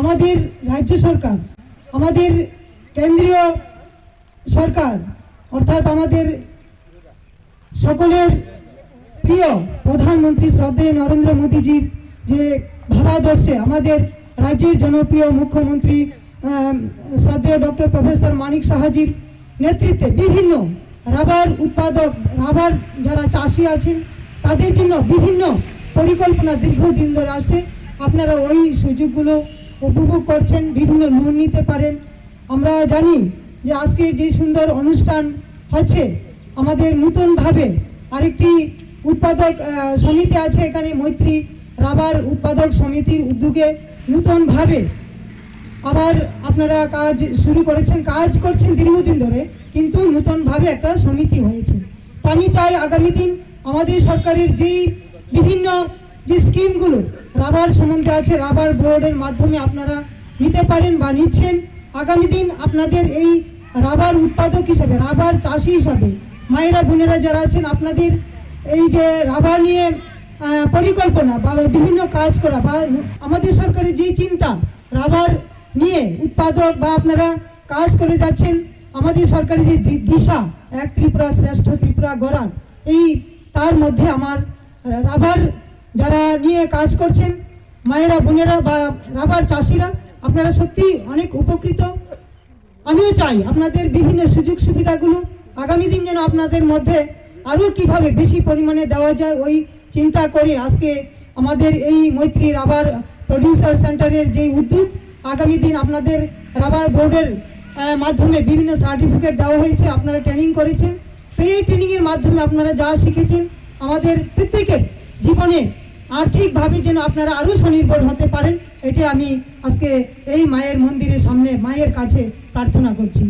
আমাদের রাজ্য সরকার, আমাদের কেন্দ্রীয় সরকার অর্থাৎ আমাদের সকলের প্রিয় প্রধানমন্ত্রী শ্রদ্ধেয় নরেন্দ্র মোদীজির যে ভাবাদর্শে আমাদের রাজ্যের জনপ্রিয় মুখ্যমন্ত্রী শ্রদ্ধেয় ডক্টর প্রফেসর মানিক সাহাজির নেতৃত্বে বিভিন্ন রাবার উৎপাদক, রাবার যারা চাষি আছেন তাদের জন্য বিভিন্ন পরিকল্পনা দীর্ঘদিন ধরে আসে। আপনারা ওই সুযোগগুলো উপভোগ করছেন, বিভিন্ন লোন নিতে পারেন। আমরা জানি যে আজকে যে সুন্দর অনুষ্ঠান হচ্ছে, আমাদের নতুনভাবে আরেকটি উৎপাদক সমিতি আছে এখানে, মৈত্রী রাবার উৎপাদক সমিতির উদ্যোগে নতুনভাবে আবার আপনারা কাজ শুরু করেছেন, কাজ করছেন দীর্ঘদিন ধরে, কিন্তু নতুনভাবে একটা সমিতি হয়েছে। তো আমি চাই আগামী দিন আমাদের সরকারের যেই বিভিন্ন যে স্কিমগুলো রাবার সম্বন্ধে আছে, রাবার বোর্ডের মাধ্যমে আপনারা নিতে পারেন বা নিচ্ছেন। আগামী দিন আপনাদের এই রাবার উৎপাদক হিসাবে, রাবার চাষি হিসাবে মায়েরা বোনেরা যারা আছেন, আপনাদের এই যে রাবার নিয়ে পরিকল্পনা বা বিভিন্ন কাজ করা বা আমাদের সরকারের যে চিন্তা রাবার নিয়ে উৎপাদক বা আপনারা কাজ করে যাচ্ছেন, আমাদের সরকারের যে দিশা এক ত্রিপুরা শ্রেষ্ঠ ত্রিপুরা গড়ার, এই তার মধ্যে আমার রাবার যারা নিয়ে কাজ করছেন মায়েরা বোনেরা বা রাবার চাষিরা, আপনারা সত্যি অনেক উপকৃত। আমিও চাই আপনাদের বিভিন্ন সুযোগ সুবিধাগুলো আগামী দিন যেন আপনাদের মধ্যে আরও কিভাবে বেশি পরিমাণে দেওয়া যায় ওই চিন্তা করে আজকে আমাদের এই মৈত্রী রাবার প্রডিউসার সেন্টারের যে উদ্যোগ, আগামী দিন আপনাদের রাবার বোর্ডের মাধ্যমে বিভিন্ন সার্টিফিকেট দেওয়া হয়েছে, আপনারা ট্রেনিং করেছেন। তো এই ট্রেনিংয়ের মাধ্যমে আপনারা যা শিখেছেন আমাদের প্রত্যেকের জীবনে আর্থিকভাবে যেন আপনারা আরও স্বনির্ভর হতে পারেন, এটি আমি আজকে এই মায়ের মন্দিরের সামনে মায়ের কাছে প্রার্থনা করছি।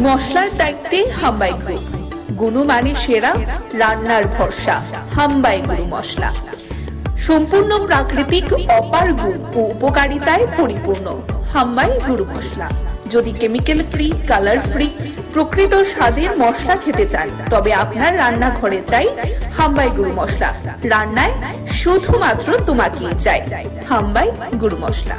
মশলার দায়িত্বে হাম্বাই গ্রুপ, গুণমানে সেরা, রান্নার ভরসা হাম্বাই গুরু মশলা। সম্পূর্ণ প্রাকৃতিক, অপার গুণ ও উপকারিতায় পরিপূর্ণ হাম্বাই গুরু মশলা। যদি কেমিক্যাল ফ্রি, কালার ফ্রি, প্রকৃত স্বাদের মশলা খেতে চান, তবে আপনার রান্নাঘরে চাই হাম্বাই গুরু মশলা। রান্নায় শুধুমাত্র তোমাকেই চাই হাম্বাই গুরু মশলা।